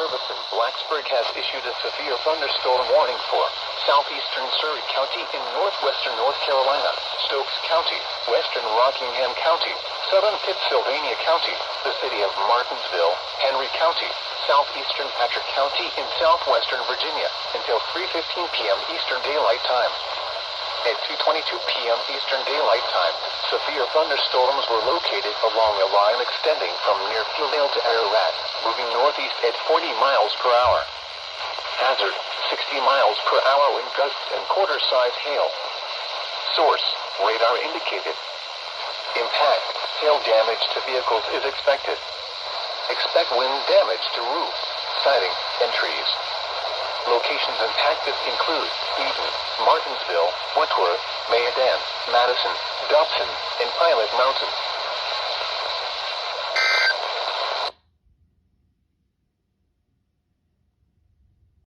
Service in Blacksburg has issued a severe thunderstorm warning for southeastern Surrey County in northwestern North Carolina, Stokes County, western Rockingham County, southern Pittsylvania County, the city of Martinsville, Henry County, southeastern Patrick County in southwestern Virginia until 3:15 p.m. Eastern Daylight Time. At 2:22 p.m. Eastern Daylight Time, severe thunderstorms were located along a line extending from near Foothills to Ararat, moving northeast at 40 miles per hour. Hazard, 60 miles per hour in gusts and quarter-size hail. Source, radar indicated. Impact, hail damage to vehicles is expected. Expect wind damage to roofs, siding, and trees. Locations impacted include Eden, Martinsville, Whitworth, Mayodan, Madison, Dobson, and Pilot Mountain.